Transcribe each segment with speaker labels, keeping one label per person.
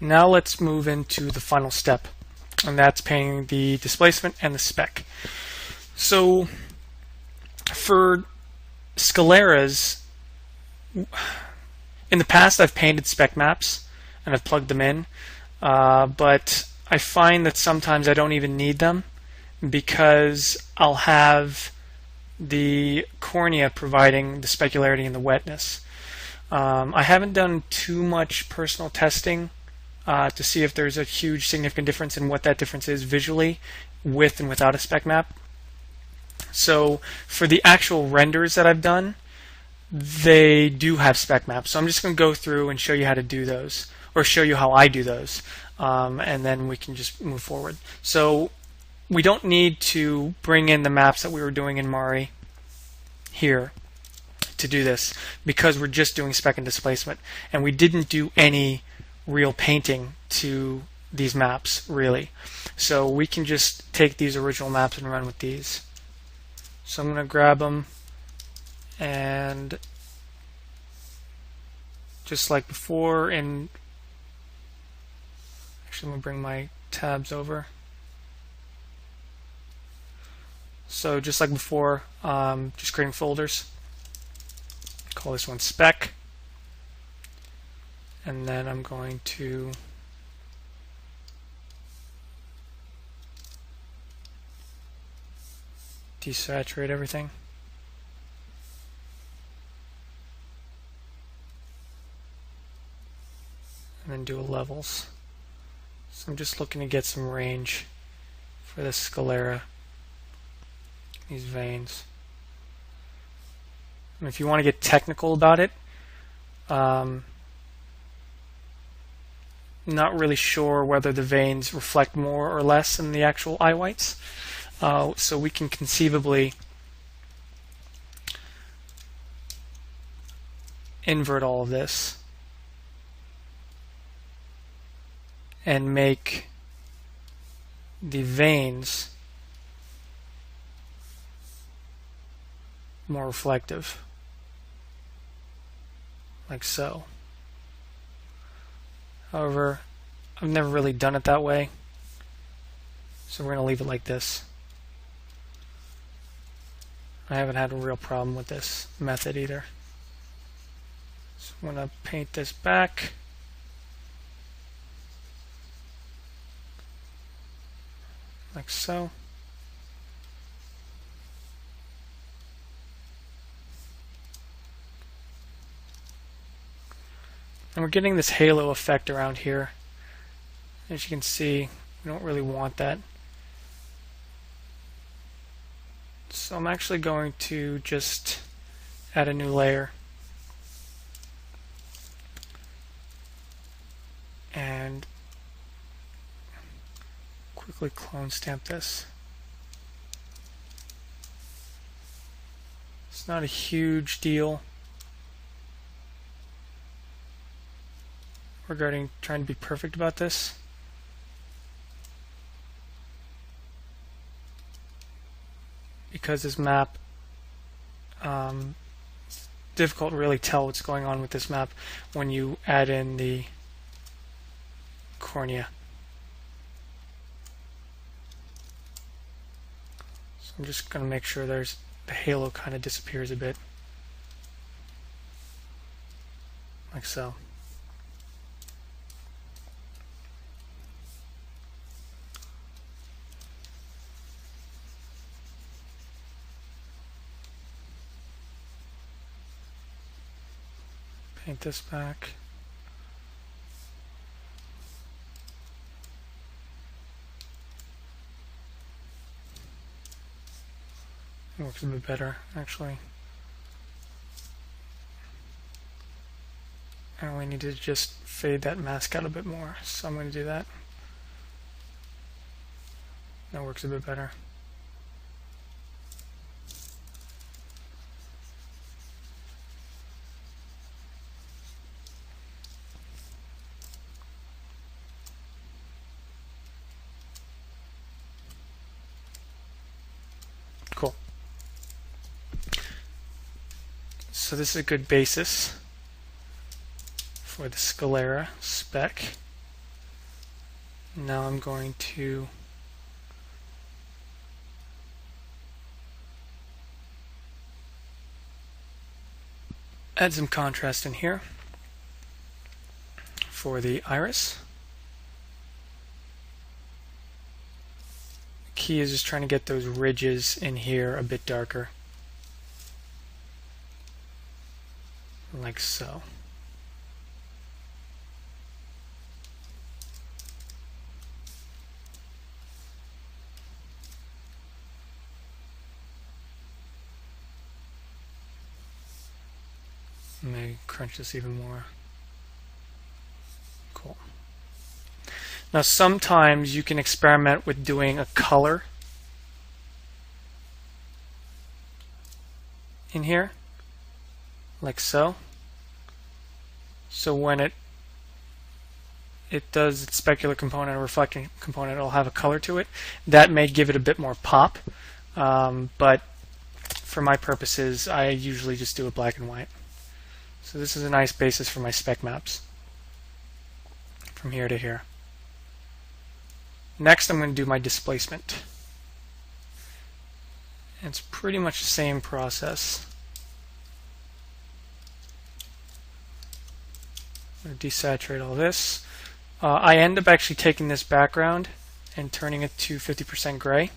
Speaker 1: Now let's move into the final step, and that's painting the displacement and the spec. So for scaleras, in the past I've painted spec maps and I've plugged them in, but I find that sometimes I don't even need them because I'll have the cornea providing the specularity and the wetness. I haven't done too much personal testing to see if there's a huge significant difference in what that difference is visually with and without a spec map. So for the actual renders that I've done, they do have spec maps. So I'm just going to go through and show you how to do those, or show you how I do those, and then we can just move forward. So we don't need to bring in the maps that we were doing in Mari here to do this, because we're just doing spec and displacement, and we didn't do any real painting to these maps really. So we can just take these original maps and run with these. So I'm going to grab them, and just like before, and actually I'm going to bring my tabs over. So just like before, just creating folders. Call this one spec, and then I'm going to desaturate everything. And then do a levels. So I'm just looking to get some range for this sclera, these veins. And if you want to get technical about it, not really sure whether the veins reflect more or less than the actual eye whites. So we can conceivably invert all of this and make the veins more reflective, like so. However, I've never really done it that way, so we're going to leave it like this. I haven't had a real problem with this method either. So I'm going to paint this back. Like so. And we're getting this halo effect around here. As you can see, we don't really want that. So I'm actually going to just add a new layer and quickly clone stamp this. It's not a huge deal regarding trying to be perfect about this. Because this map, it's difficult to really tell what's going on with this map when you add in the cornea. So I'm just going to make sure the halo kind of disappears a bit, like so. Paint this back. It works a bit better, actually. I only need to just fade that mask out a bit more, so I'm going to do that. That works a bit better. Cool. So this is a good basis for the sclera spec. Now I'm going to add some contrast in here for the iris. The key is just trying to get those ridges in here a bit darker, like so. Maybe crunch this even more. Cool. Now sometimes you can experiment with doing a color in here, like so. So when it does its specular component or reflecting component, it'll have a color to it. That may give it a bit more pop, but for my purposes, I usually just do a black and white. So this is a nice basis for my spec maps from here to here. Next, I'm going to do my displacement. It's pretty much the same process. I'm going to desaturate all this. I end up actually taking this background and turning it to 50% gray.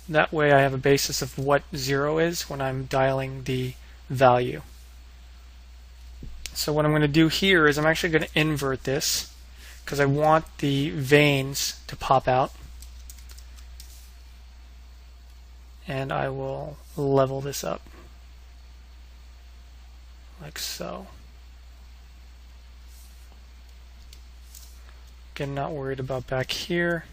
Speaker 1: That way I have a basis of what 0 is when I'm dialing the value. So what I'm going to do here is I'm actually going to invert this because I want the veins to pop out. And I will level this up like so. Again, not worried about back here.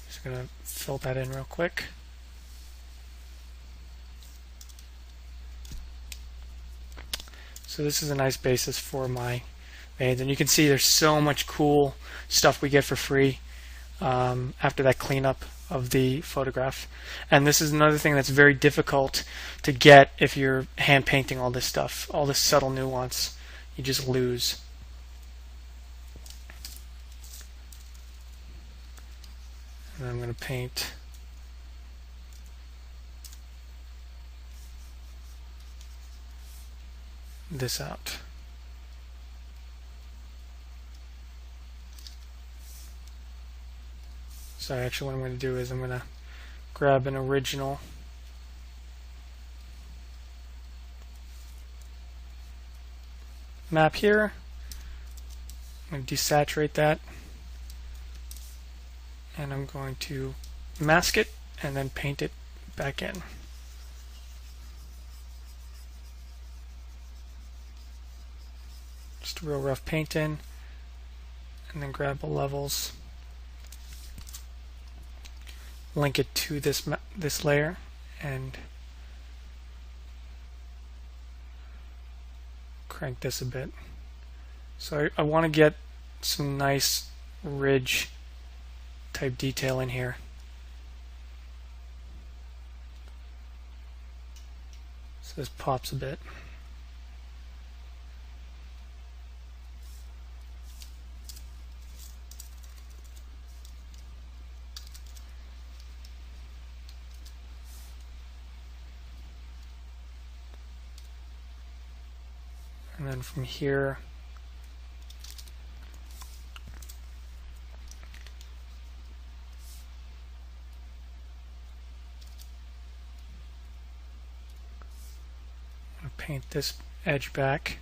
Speaker 1: Just going to fill that in real quick. So this is a nice basis for my veins, and you can see there's so much cool stuff we get for free after that cleanup of the photograph. And this is another thing that's very difficult to get if you're hand painting all this stuff, all this subtle nuance. You just lose. And I'm going to paint this out. So actually what I'm going to do is I'm going to grab an original map here. I'm going to desaturate that. And I'm going to mask it and then paint it back in. Just a real rough paint in, and then grab the levels, link it to this layer, and crank this a bit. So I want to get some nice ridge type detail in here. So this pops a bit. And then from here, I'm going to paint this edge back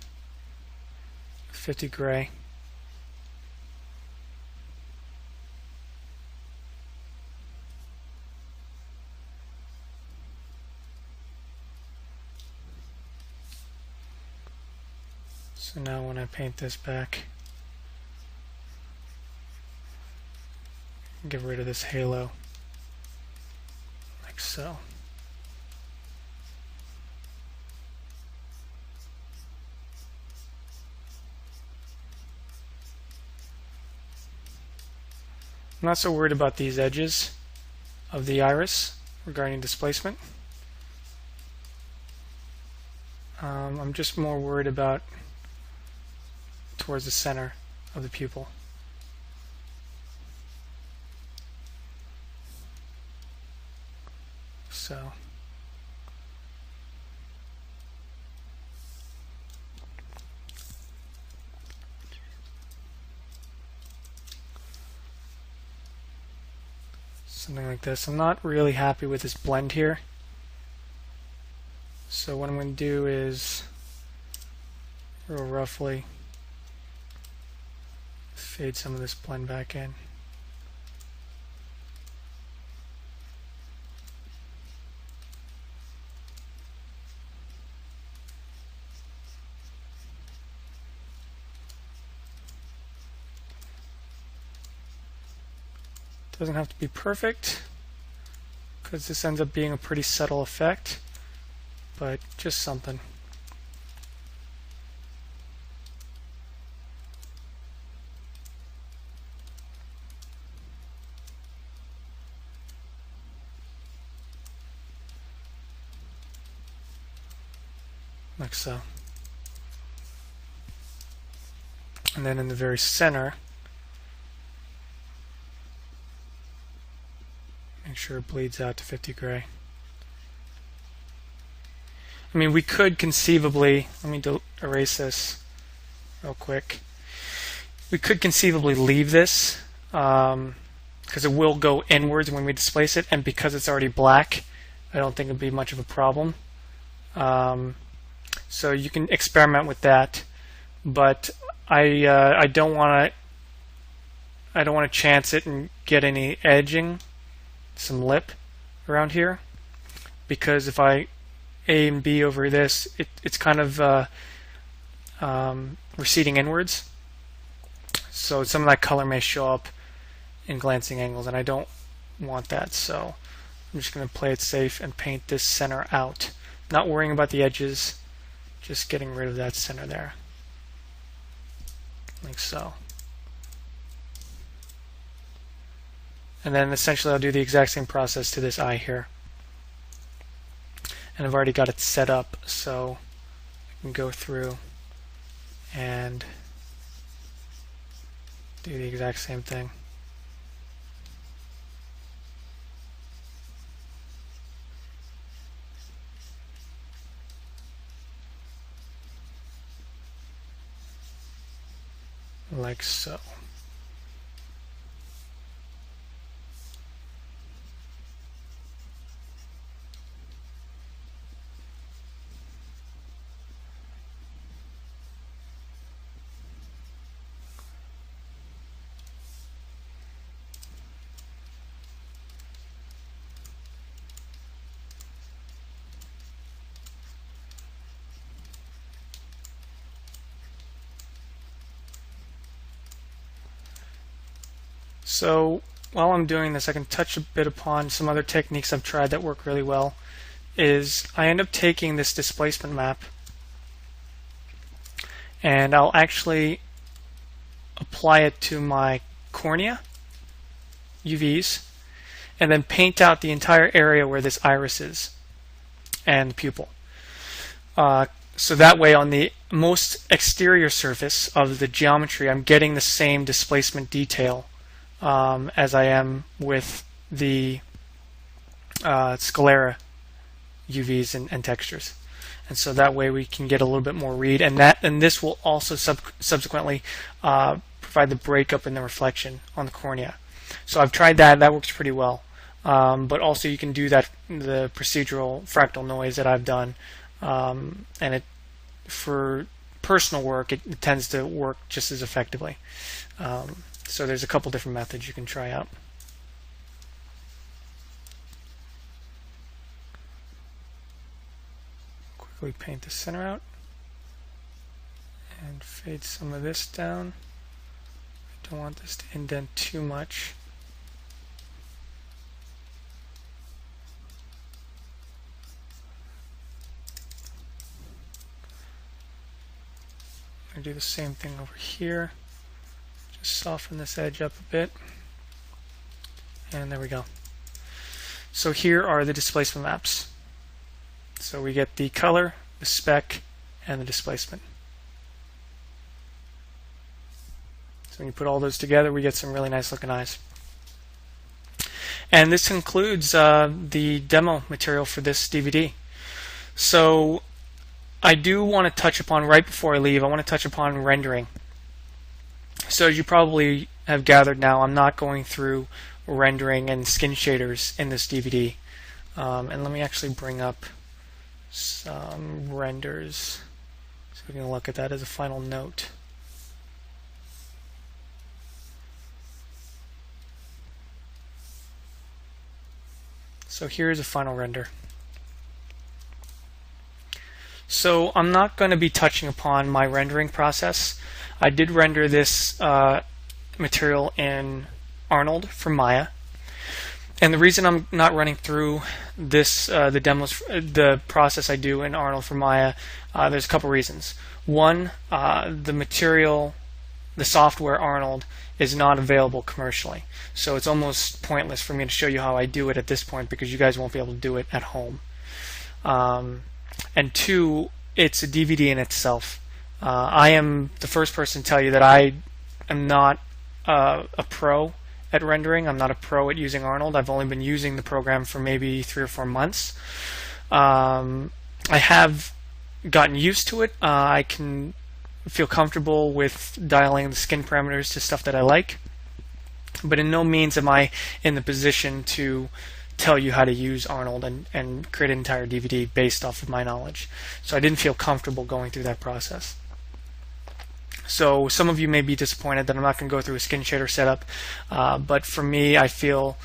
Speaker 1: 50 gray. So now when I paint this back, get rid of this halo, like so. I'm not so worried about these edges of the iris regarding displacement. I'm just more worried about towards the center of the pupil. So something like this. I'm not really happy with this blend here. So what I'm going to do is real roughly fade some of this blend back in. Doesn't have to be perfect because this ends up being a pretty subtle effect, but just something. Like so. And then in the very center, make sure it bleeds out to 50 gray. I mean, we could conceivably, let me erase this real quick. We could conceivably leave this because it will go inwards when we displace it, and because it's already black, I don't think it'd be much of a problem. So you can experiment with that, but I don't want to chance it and get any edging, some lip around here, because if I A and B over this, it's kind of receding inwards, so some of that color may show up in glancing angles, and I don't want that. So I'm just going to play it safe and paint this center out, not worrying about the edges, just getting rid of that center there, like so. And then essentially I'll do the exact same process to this eye here. And I've already got it set up, so I can go through and do the exact same thing. Like so. So while I'm doing this, I can touch a bit upon some other techniques I've tried that work really well. Is I end up taking this displacement map and I'll actually apply it to my cornea, UVs, and then paint out the entire area where this iris is and the pupil. So that way on the most exterior surface of the geometry, I'm getting the same displacement detail as I am with the sclera UVs and textures, and so that way we can get a little bit more read, and this will also subsequently provide the breakup in the reflection on the cornea. So I've tried that; that works pretty well. But also you can do that the procedural fractal noise that I've done, and it for personal work it tends to work just as effectively. So there's a couple different methods you can try out. Quickly paint the center out and fade some of this down. I don't want this to indent too much. I'm going to do the same thing over here. Just soften this edge up a bit. And there we go. So here are the displacement maps. So we get the color, the spec, and the displacement. So when you put all those together, we get some really nice looking eyes. And this concludes the demo material for this DVD. So I do want to touch upon, right before I leave, I want to touch upon rendering. So as you probably have gathered now, I'm not going through rendering and skin shaders in this DVD. And let me actually bring up some renders so we can look at that as a final note. So here's a final render. So I'm not going to be touching upon my rendering process. I did render this material in Arnold for Maya. And the reason I'm not running through this, the demos, the process I do in Arnold for Maya, there's a couple reasons. One, the material, the software Arnold is not available commercially. So it's almost pointless for me to show you how I do it at this point because you guys won't be able to do it at home. And two, it's a DVD in itself. I am the first person to tell you that I am not a pro at rendering. I'm not a pro at using Arnold. I've only been using the program for maybe 3 or 4 months. I have gotten used to it. I can feel comfortable with dialing the skin parameters to stuff that I like, but in no means am I in the position to tell you how to use Arnold and create an entire DVD based off of my knowledge. So I didn't feel comfortable going through that process. So some of you may be disappointed that I'm not going to go through a skin shader setup, but for me, I feel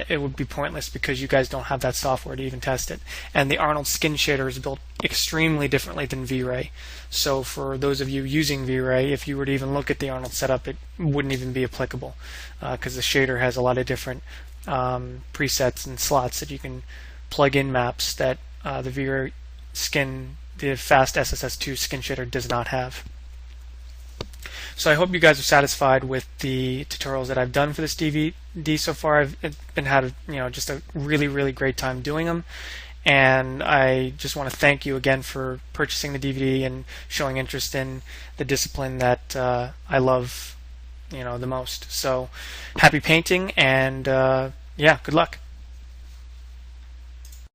Speaker 1: it would be pointless because you guys don't have that software to even test it. And the Arnold skin shader is built extremely differently than V-Ray. So for those of you using V-Ray, if you were to even look at the Arnold setup, it wouldn't even be applicable because the shader has a lot of different presets and slots that you can plug in maps that the V-Ray skin, the fast SSS2 skin shader does not have. So I hope you guys are satisfied with the tutorials that I've done for this DVD so far. I've been had just a really great time doing them, and I just want to thank you again for purchasing the DVD and showing interest in the discipline that I love the most. So happy painting, and yeah, good luck.